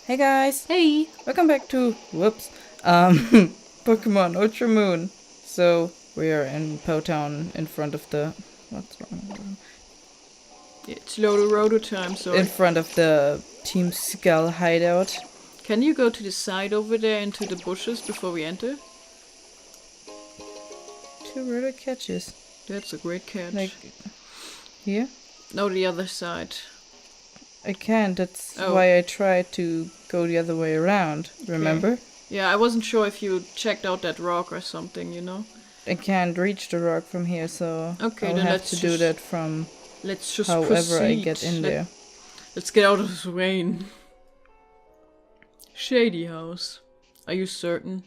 Hey guys, Hey! welcome back to Pokemon Ultra Moon. So we are in Po Town in front of the what's wrong? It's Roto time, sorry. In front of the Team Skull hideout. Can you go to the side over there into the bushes before we enter? 2 really catches. That's a great catch. Like here? No, the other side. I can't, that's why I tried to go the other way around, remember? Okay. Yeah, I wasn't sure if you checked out that rock or something, you know? I can't reach the rock from here, so Okay, I'll then have to do that from let's just however proceed. I get in there. Let's get out of this rain. Shady house. Are you certain?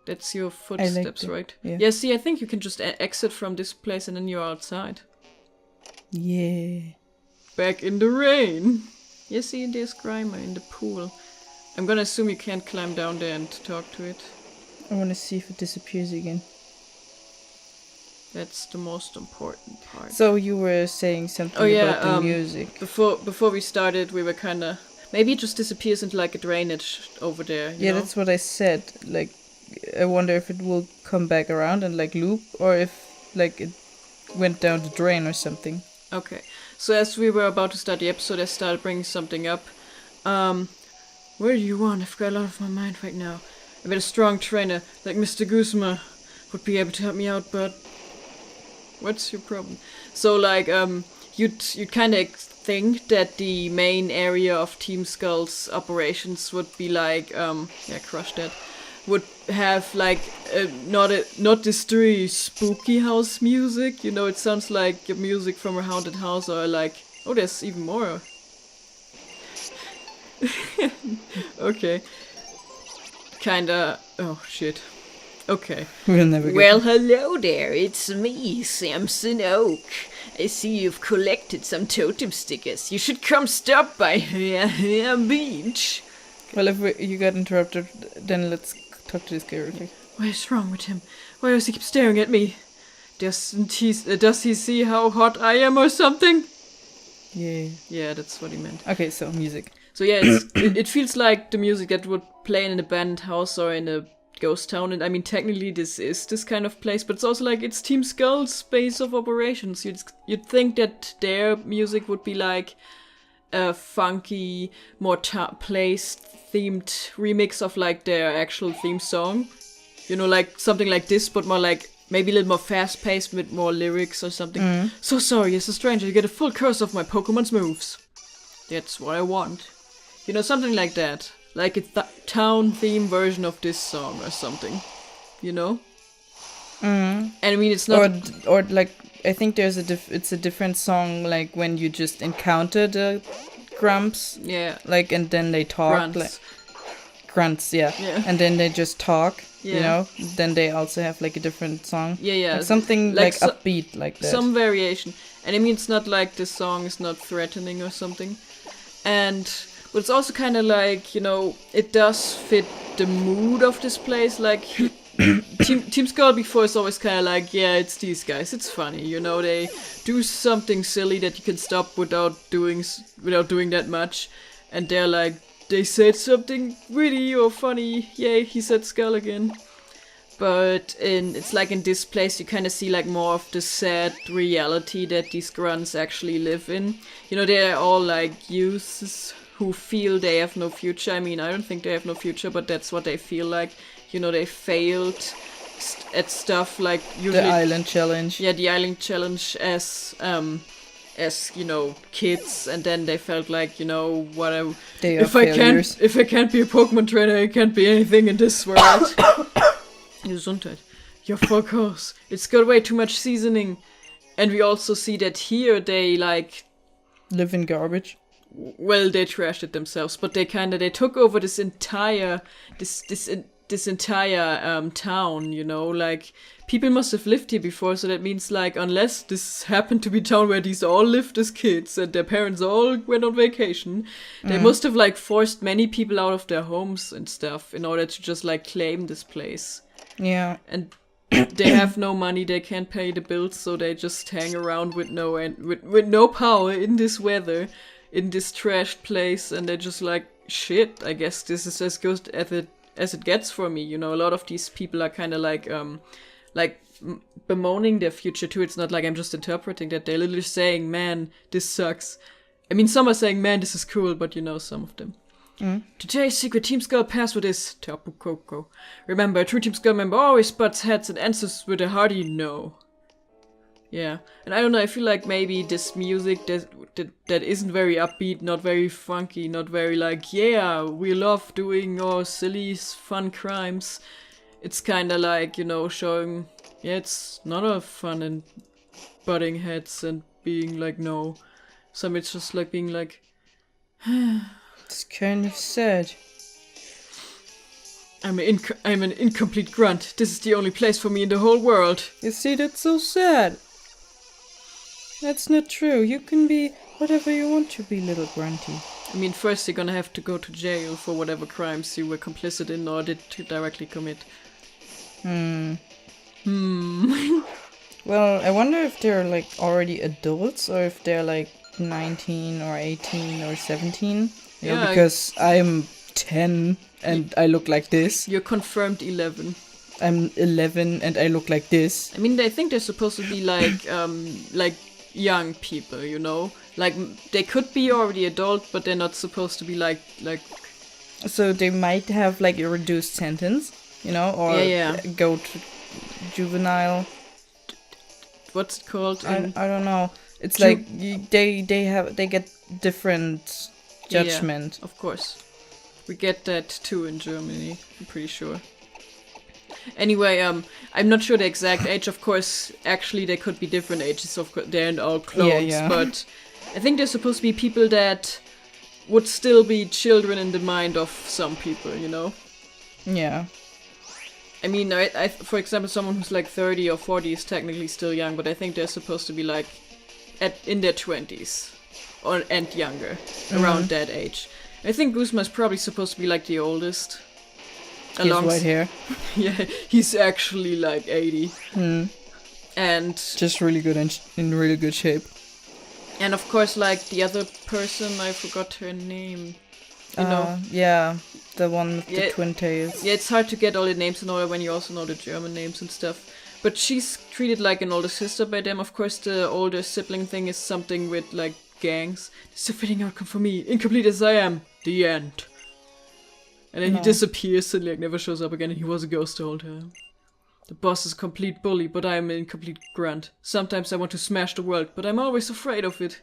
That's your footsteps, right? Yeah, see, I think you can just exit from this place and then you're outside. Yeah. Back in the rain. You see, there's Grimer in the pool. I'm gonna assume you can't climb down there and talk to it. I want to see if it disappears again. That's the most important part. So you were saying something about the music. Before we started, we were kinda... Maybe it just disappears into like a drainage over there, you know? That's what I said. Like, I wonder if it will come back around and like loop, or if like it went down the drain or something. Okay. So as we were about to start the episode, I started bringing something up. Where do you want? I've got a lot of my mind right now. I bet a strong trainer like Mr. Guzma would be able to help me out, but what's your problem? So like, you'd kind of think that the main area of Team Skull's operations would be like, crush that. Would have like not this very spooky house music, you know. It sounds like music from a haunted house, or like, oh, there's even more. Okay, kinda. Oh shit. Okay. We'll never get Well, hello there. It's me, Samson Oak. I see you've collected some totem stickers. You should come stop by here beach. Well, if you got interrupted, then let's talk to this guy real quick. What is wrong with him? Why does he keep staring at me? Does he see how hot I am or something? Yeah. Yeah, that's what he meant. Okay, so music. So yeah, it feels like the music that would play in an abandoned house or in a ghost town. And I mean, technically this is this kind of place, but it's also like it's Team Skull's base of operations. You'd think that their music would be like a funky, more place-themed remix of like their actual theme song. You know, like something like this, but more like maybe a little more fast-paced with more lyrics or something. So sorry, as a stranger, you get a full course of my Pokemon's moves. That's what I want. You know, something like that. Like a town theme version of this song or something. You know? And I mean, it's not... Or like, I think there's it's a different song, like when you just encounter the grumps. Yeah. Like, and then they talk. Grunts. Like, grunts, yeah. Yeah. And then they just talk, Yeah. you know? Then they also have like a different song. Yeah. Like something like upbeat like that. Some variation. And I mean, it's not like the song is not threatening or something. But it's also kind of like, you know, it does fit the mood of this place. Like, Team Skull before is always kind of like, yeah, it's these guys. It's funny, you know. They do something silly that you can stop without doing that much. And they're like, they said something witty or funny. Yay, he said Skull again. But it's like in this place you kind of see like more of the sad reality that these grunts actually live in. You know, they're all like youths who feel they have no future. I mean, I don't think they have no future, but that's what they feel like. You know, they failed at stuff like usually the island challenge. Yeah, the island challenge as you know, kids, and then they felt like, you know, whatever. If I can't be a Pokemon trainer, I can't be anything in this world. Gesundheit. Yeah, of course. It's got way too much seasoning. And we also see that here they like live in garbage. Well, they trashed it themselves, but they took over this entire town, you know, like people must have lived here before, so that means like unless this happened to be a town where these all lived as kids and their parents all went on vacation, they must have like forced many people out of their homes and stuff in order to just like claim this place. Yeah. And they have no money, they can't pay the bills, so they just hang around with no power in this weather, in this trashed place, and they just like shit, I guess this is as good as it gets for me. You know, a lot of these people are kind of like bemoaning their future too. It's not like I'm just interpreting that. They're literally saying, man, this sucks. I mean, some are saying, man, this is cool, but you know, some of them. Today's secret Team Skull password is Tapu Koko. Remember, a true Team Skull member always butts heads and answers with a hearty no. Yeah, and I don't know, I feel like maybe this music that isn't very upbeat, not very funky, not very like, yeah, we love doing our silly, fun crimes. It's kind of like, you know, showing, yeah, it's not a fun and butting heads and being like, no. Some it's just like being like, It's kind of sad. I'm an incomplete grunt. This is the only place for me in the whole world. You see, that's so sad. That's not true. You can be whatever you want to be, little Grunty. I mean, first you're gonna have to go to jail for whatever crimes you were complicit in or did to directly commit. Well, I wonder if they're like already adults or if they're like 19 or 18 or 17. Yeah, because I'm 10 and I look like this. You're confirmed 11. I'm 11 and I look like this. I mean, I think they're supposed to be like young people, you know? Like, they could be already adult, but they're not supposed to be like... So they might have like a reduced sentence, you know? Or go to juvenile. What's it called? I don't know. It's like they get different judgment. Yeah, of course. We get that too in Germany, I'm pretty sure. Anyway, I'm not sure the exact age, of course. Actually, there could be different ages, of course. They're all clones, but I think they're supposed to be people that would still be children in the mind of some people, you know? Yeah. I mean, I for example, someone who's like 30 or 40 is technically still young, but I think they're supposed to be like in their 20s and younger, around that age. I think Guzma is probably supposed to be like the oldest. He has white hair. Yeah, he's actually like 80. And just really good in really good shape. And of course, like the other person, I forgot her name. You know? Yeah, the one with the twin tails. Yeah, it's hard to get all the names in order when you also know the German names and stuff. But she's treated like an older sister by them. Of course, the older sibling thing is something with like gangs. It's a fitting outcome for me, incomplete as I am. The end. And then he disappears and like never shows up again, and he was a ghost the whole time. The boss is a complete bully, but I am an incomplete grunt. Sometimes I want to smash the world, but I'm always afraid of it.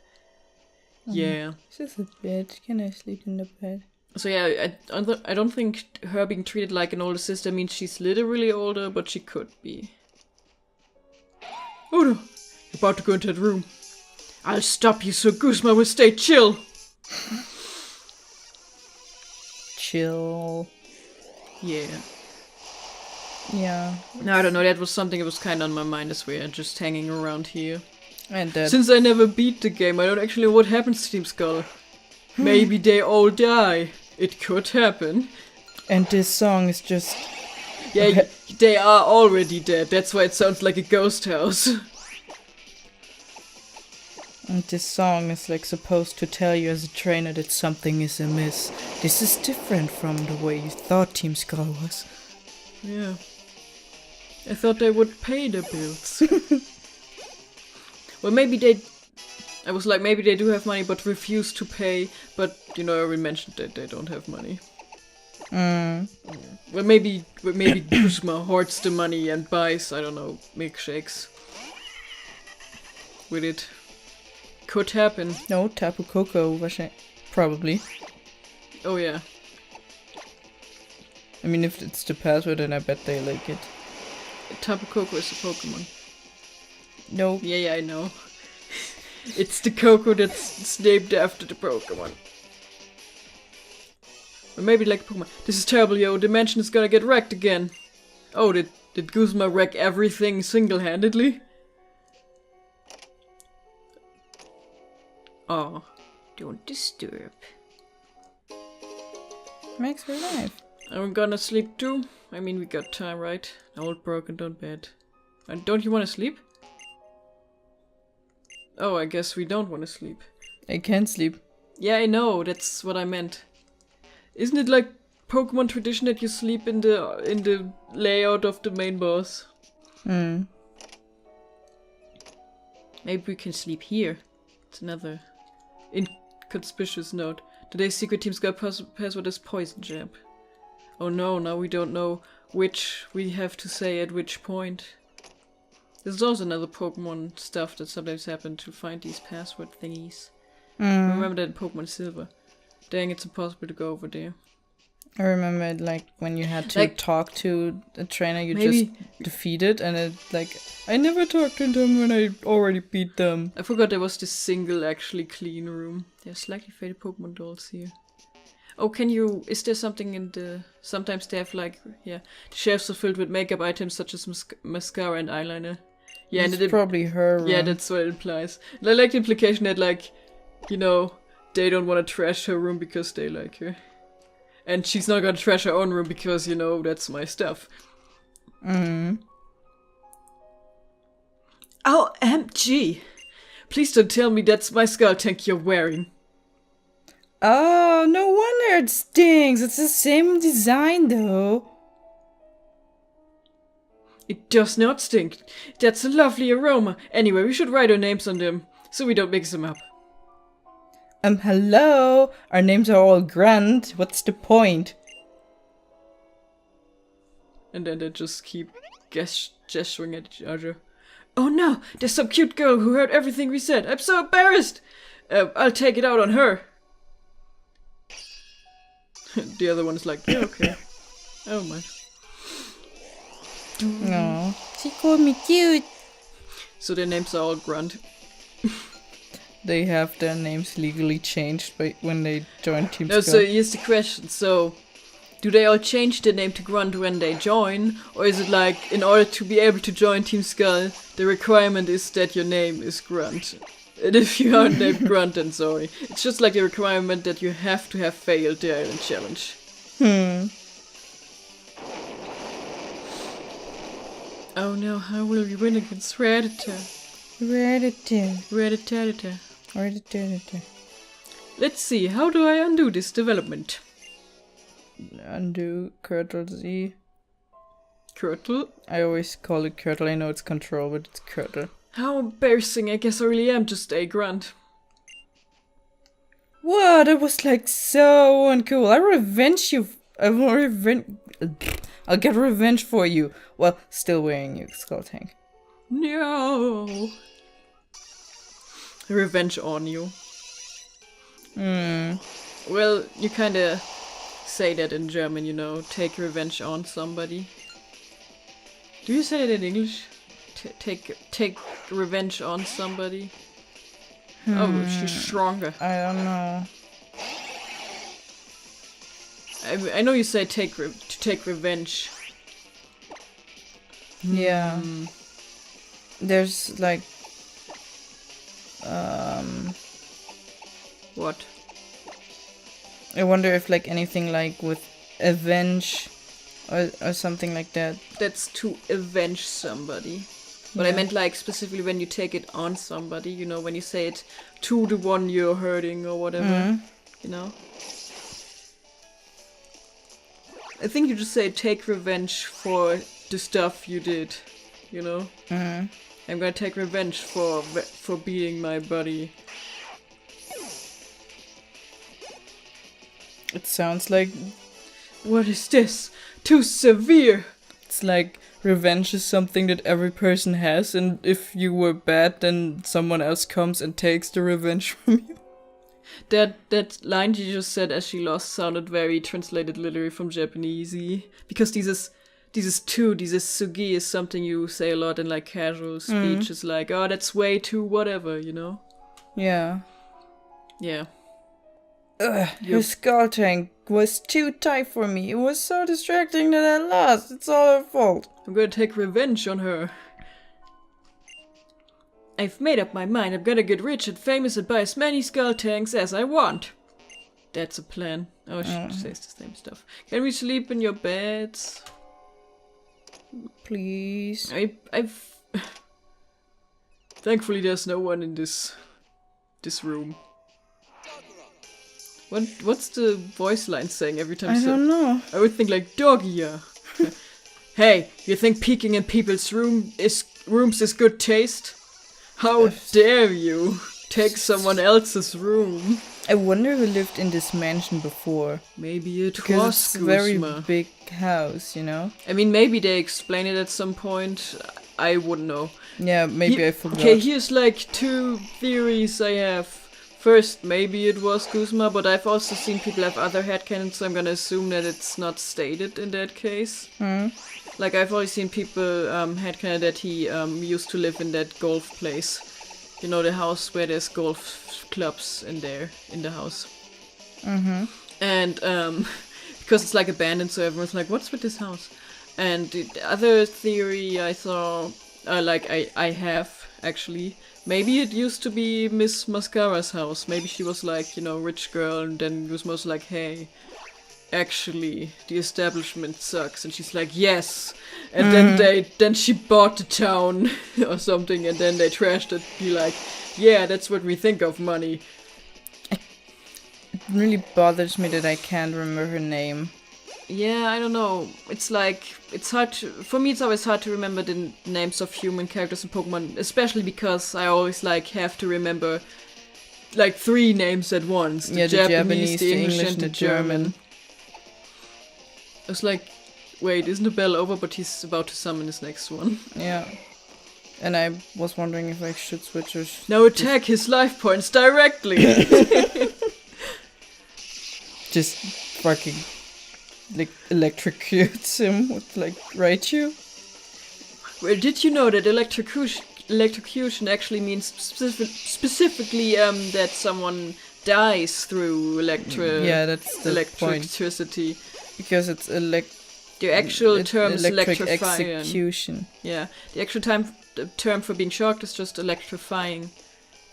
Yeah. This is a bed. Can I sleep in the bed? So yeah, I don't think her being treated like an older sister means she's literally older, but she could be. Oh no! You're about to go into that room. I'll stop you so Guzma will stay chill! Chill. Yeah. Yeah. No, I don't know, that was something that was kind of on my mind as we're just hanging around here. And that... Since I never beat the game, I don't actually know what happens to Team Skull. Maybe they all die. It could happen. And this song is just... Yeah, they are already dead. That's why it sounds like a ghost house. And this song is like supposed to tell you as a trainer that something is amiss. This is different from the way you thought Team Skull was. Yeah. I thought they would pay the bills. Well, maybe they... I was like, maybe they do have money but refuse to pay. But, you know, I already mentioned that they don't have money. Well, maybe Guzma hoards the money and buys, I don't know, milkshakes with it. Could happen. No, Tapu Koko, probably. Oh yeah. I mean, if it's the password, then I bet they like it. Tapu Koko is a Pokemon. No. Yeah, I know. It's the Coco that's named after the Pokemon. Or maybe like Pokemon. This is terrible, yo. Dimension is gonna get wrecked again. Oh, did Guzma wreck everything single-handedly? Oh, don't disturb. Makes me laugh. I'm gonna sleep too. I mean, we got time, right? Old broken, don't bed. And don't you want to sleep? Oh, I guess we don't want to sleep. I can't sleep. Yeah, I know. That's what I meant. Isn't it like Pokemon tradition that you sleep in the layout of the main boss? Hmm. Maybe we can sleep here. It's another inconspicuous note. Today's secret team's got password is poison jab. Oh no, now we don't know which we have to say at which point. There's also another Pokemon stuff that sometimes happen to find these password thingies. Remember that in Pokemon Silver. Dang, it's impossible to go over there. I remember it, like, when you had to Like, talk to a trainer you maybe- just defeated, and it, like, I never talked to them when I already beat them. I forgot there was this single actually clean room. There's slightly faded Pokemon dolls here. Oh, is there something in the... Sometimes they have like, yeah, the shelves are filled with makeup items such as mascara and eyeliner. Yeah, It's and it probably her room. Yeah, that's what it implies. And I like the implication that, like, you know, they don't want to trash her room because they like her. And she's not gonna trash her own room because, you know, that's my stuff. OMG! Please don't tell me that's my skull tank you're wearing. Oh, no wonder it stinks. It's the same design, though. It does not stink. That's a lovely aroma. Anyway, we should write our names on them, so we don't mix them up. Hello? Our names are all Grunt. What's the point? And then they just keep gesturing at each other. Oh no, there's some cute girl who heard everything we said. I'm so embarrassed. I'll take it out on her. The other one is like, yeah, okay. I don't mind. No. She called me cute. So their names are all Grunt. They have their names legally changed when they join Team No, Skull. so here's the question. So, do they all change their name to Grunt when they join? Or is it like, in order to be able to join Team Skull, the requirement is that your name is Grunt? And if you aren't named Grunt, then sorry. It's just like the requirement that you have to have failed the Island Challenge. Oh no, how will we win against Redditor? Redditor. Let's see, how do I undo this development? Undo Curdle Z. Curdle? I always call it Curdle. I know it's Control, but it's Curdle. How embarrassing, I guess I really am just a Grunt. What? That was like so uncool. I'll get revenge for you. Well, still wearing your skull tank. No. Revenge on you. Well, you kinda say that in German, you know. Take revenge on somebody. Do you say that in English? Take revenge on somebody? Oh, she's stronger. I don't know. I know you say to take revenge. Yeah. There's like What? I wonder if like anything like with avenge or something like that. That's to avenge somebody. But I meant like specifically when you take it on somebody, you know, when you say it to the one you're hurting or whatever, you know? I think you just say take revenge for the stuff you did, you know? I'm gonna take revenge for beating my buddy. It sounds like What is this? Too severe! it's like revenge is something that every person has, and if you were bad, then someone else comes and takes the revenge from you. That line you just said as she lost sounded very translated literally from Japanesey. Because dieses sugi is something you say a lot in like casual speech. It's like, oh, that's way too whatever, you know? Yeah. Yeah. Ugh, your skull tank was too tight for me. It was so distracting that I lost. It's all her fault. I'm gonna take revenge on her. I've made up my mind. I'm gonna get rich and famous and buy as many skull tanks as I want. That's a plan. Oh, she says the same stuff. Can we sleep in your beds? Please. I've... Thankfully there's no one in this room. What's the voice line saying every time? I don't know. I would think like doggia. Hey, you think peeking in people's rooms is good taste? How dare you take someone else's room? I wonder who lived in this mansion before. Maybe it Because was it's a very Guzma. big house, you know? I mean, maybe they explain it at some point. I wouldn't know. Yeah, maybe I forgot. Okay, here's like 2 theories I have. First, maybe it was Guzma, but I've also seen people have other headcanons, so I'm gonna assume that it's not stated in that case. Like, I've always seen people headcanon that he used to live in that golf place. You know, the house where there's golf clubs in the house. And because it's like abandoned, so everyone's like, what's with this house? And the other theory I saw, I have actually, maybe it used to be Miss Mascara's house. Maybe she was like, you know, rich girl, and then it was most like, hey, actually, the establishment sucks. And she's like, yes. And then she bought the town or something, and then they trashed it. Be like, yeah, that's what we think of money. It really bothers me that I can't remember her name. Yeah, I don't know. It's like, it's hard to, for me it's always hard to remember the names of human characters in Pokemon, especially because I always like have to remember like 3 names at once. The Japanese, the English, and the German. I was like, wait, isn't the bell over? But he's about to summon his next one. Yeah. And I was wondering if I should switch or... Now attack his life points directly! Just fucking... like, electrocutes him with, like, Raichu? Well, did you know that electrocution actually means specifically that someone dies through Yeah, that's the electricity. point. Because it's The actual term is electric electrifying. execution. Yeah, the actual term for being shocked is just electrifying,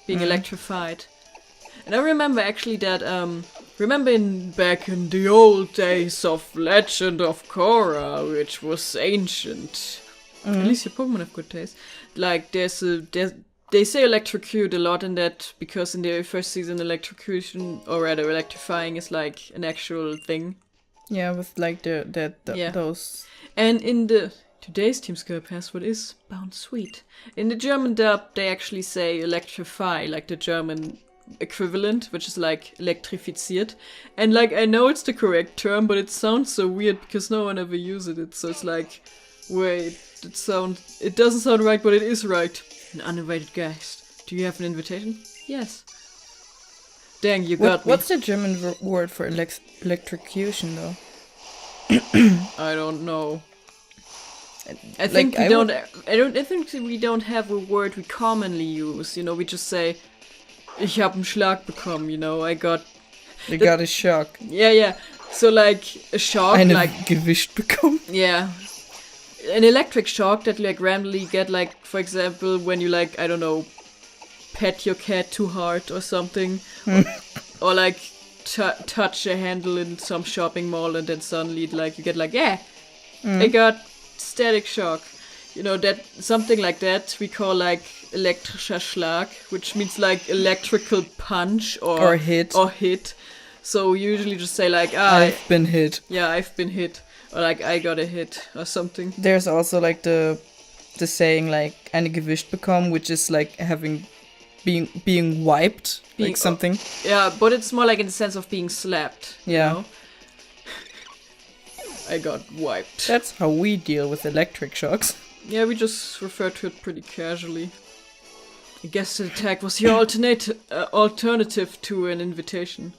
being electrified. And I remember actually that back in the old days of Legend of Korra, which was ancient. At least your Pokemon have good taste. Like they say electrocute a lot in that, because in the first season electrocution, or rather electrifying, is like an actual thing. Yeah, with like those. And in today's Team Skill password is Bound Sweet. In the German dub, they actually say electrify, like the German equivalent, which is like elektrifiziert. And like, I know it's the correct term, but it sounds so weird because no one ever uses it. So it's like, wait, it doesn't sound right, but it is right. An uninvited guest. Do you have an invitation? Yes. Dang, you got me. What's the German word for electrocution, though? I don't know. I think we don't. I think we don't have a word we commonly use. You know, we just say, "Ich hab einen Schlag bekommen." You know, I got a shock. Yeah. So like a shock, like Gewicht bekommen. Yeah, an electric shock that like randomly get, like, for example, when you, like, I don't know, pet your cat too hard or something, or like touch a handle in some shopping mall, and then suddenly like you get like, I got static shock. You know, that something like that we call like elektrischer Schlag, which means like electrical punch or hit. So you usually just say like, I've been hit. Yeah, I've been hit, or like I got a hit or something. There's also like the saying like eine Gewicht bekommen, which is like being wiped, like something. Yeah, but it's more like in the sense of being slapped. Yeah. You know? I got wiped. That's how we deal with electric shocks. Yeah, we just refer to it pretty casually. I guess the attack was your alternative to an invitation.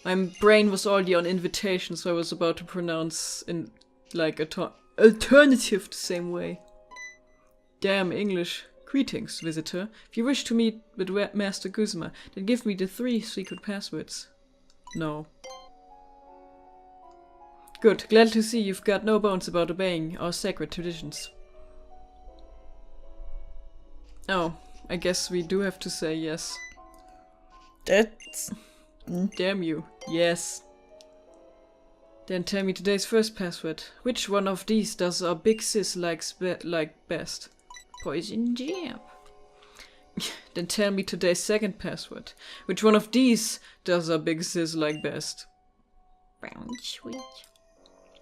My brain was already on invitation, so I was about to pronounce in like alternative the same way. Damn English. Greetings, visitor. If you wish to meet with Master Guzma, then give me the 3 secret passwords. No. Good. Glad to see you've got no bones about obeying our sacred traditions. Oh, I guess we do have to say yes. That's... Damn you. Yes. Then tell me today's first password. Which one of these does our big sis like best? Poison Jam. Then tell me today's second password. Which one of these does our big sis like best? Brown sweet.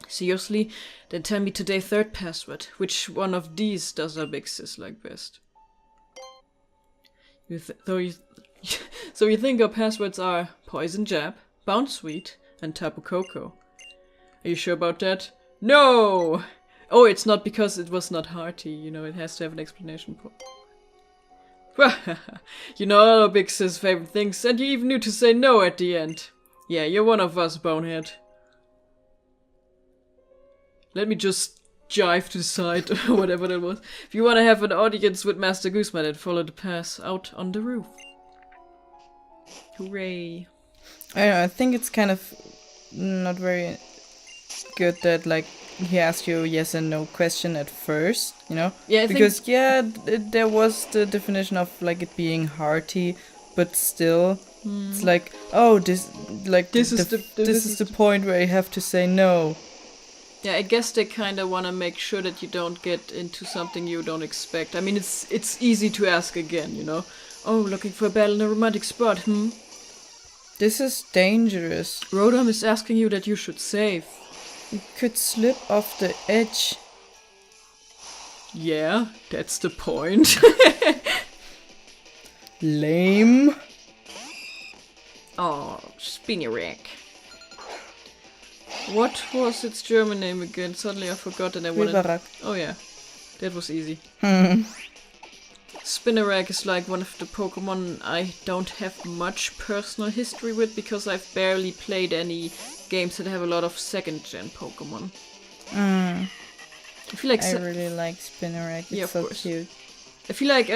Seriously? Then tell me today's third password. Which one of these does our big sis like best? So you think our passwords are Poison Jab, Bounce Sweet, and Tapu Koko. Are you sure about that? No! Oh, it's not because it was not hearty, you know, it has to have an explanation. You know all our big sis' favorite things, and you even knew to say no at the end. Yeah, you're one of us, bonehead. Let me just jive to the side, or whatever that was. If you want to have an audience with Master Guzma, then follow the path out on the roof. Hooray. I don't know, I think it's kind of not very good that, like, he asked you a yes and no question at first, you know? Yeah, because there was the definition of like it being hearty, but still, it's like, oh, this is the point where you have to say no. Yeah, I guess they kind of want to make sure that you don't get into something you don't expect. I mean, it's easy to ask again, you know? Oh, looking for a battle in a romantic spot, This is dangerous. Rotom is asking you that you should save. You could slip off the edge. Yeah, that's the point. Lame. Oh, Spinnerack. What was its German name again? Suddenly I forgot and I wanted... Wilberack. Oh yeah, that was easy. Spinnerack is like one of the Pokemon I don't have much personal history with because I've barely played any games that have a lot of second-gen Pokemon. I feel like I really like Spinnerack. It's so cute. I feel like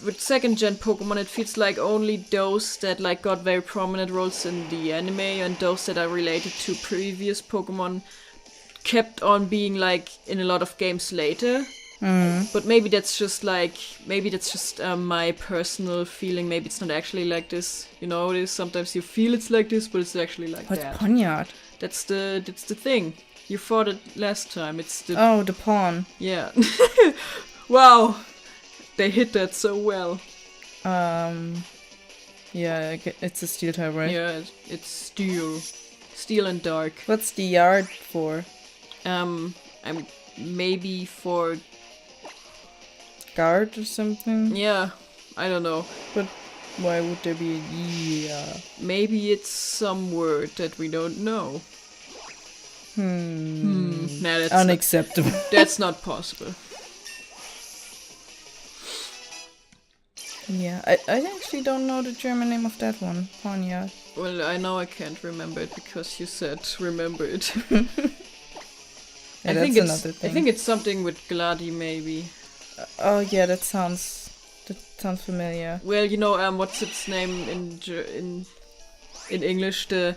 with second-gen Pokemon, it feels like only those that like got very prominent roles in the anime and those that are related to previous Pokemon kept on being like in a lot of games later. But maybe that's just my personal feeling. Maybe it's not actually like this. You know, it is sometimes you feel it's like this, but it's actually like that. What's Ponyard? That's the thing. You fought it last time. It's the the pawn. Yeah. Wow. They hit that so well. Yeah, it's a steel type, right? Yeah, it's steel and dark. What's the yard for? I'm maybe for guard or something? Yeah, I don't know. But why would there be yeah? Maybe it's some word that we don't know. Nah, that's unacceptable. That's not possible. Yeah, I actually don't know the German name of that one. Ponyard. Well, I know I can't remember it because you said remember it. Yeah, I that's another thing. I think it's something with Gladi, maybe. Oh yeah, that sounds familiar. Well, you know, what's its name in English? The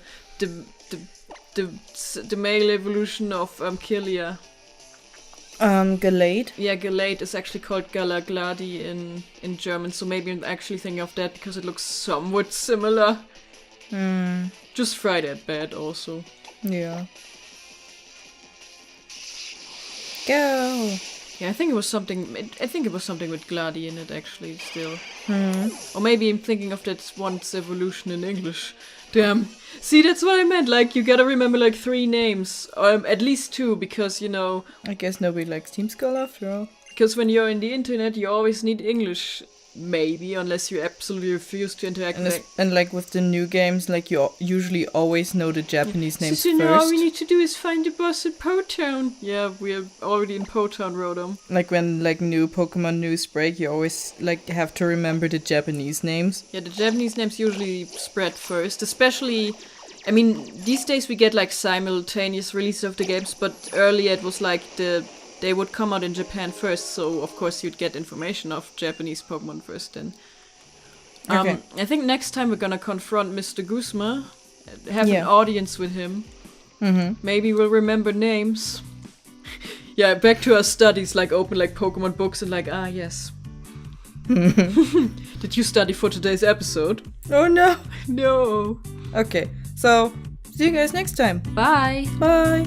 male evolution of Kirlia. Gallade? Yeah, Gallade is actually called Galagladi in German, so maybe I'm actually thinking of that because it looks somewhat similar. Just fry that bad also. Yeah. Go! Yeah, I think it was something with Gladi in it actually still. Or maybe I'm thinking of that once evolution in English. Damn. See, that's what I meant. Like, you gotta remember like 3 names. At least 2, because, you know... I guess nobody likes Team Skull after all. Because when you're in the internet, you always need English. Maybe, unless you absolutely refuse to interact with... And like with the new games, like you usually always know the Japanese names so, you first. know, all we need to do is find the boss at Po-Town. Yeah, we're already in Po-Town, Rotom. Like when like new Pokemon news break, you always like have to remember the Japanese names. Yeah, the Japanese names usually spread first, especially... I mean, these days we get like simultaneous release of the games, but earlier it was like they would come out in Japan first, so of course you'd get information of Japanese Pokemon first then. Okay. I think next time we're gonna confront Mr. Guzma, have an audience with him. Maybe we'll remember names. Yeah, back to our studies, like open like Pokemon books and like, yes. Did you study for today's episode? Oh no! No. Okay, so see you guys next time. Bye. Bye!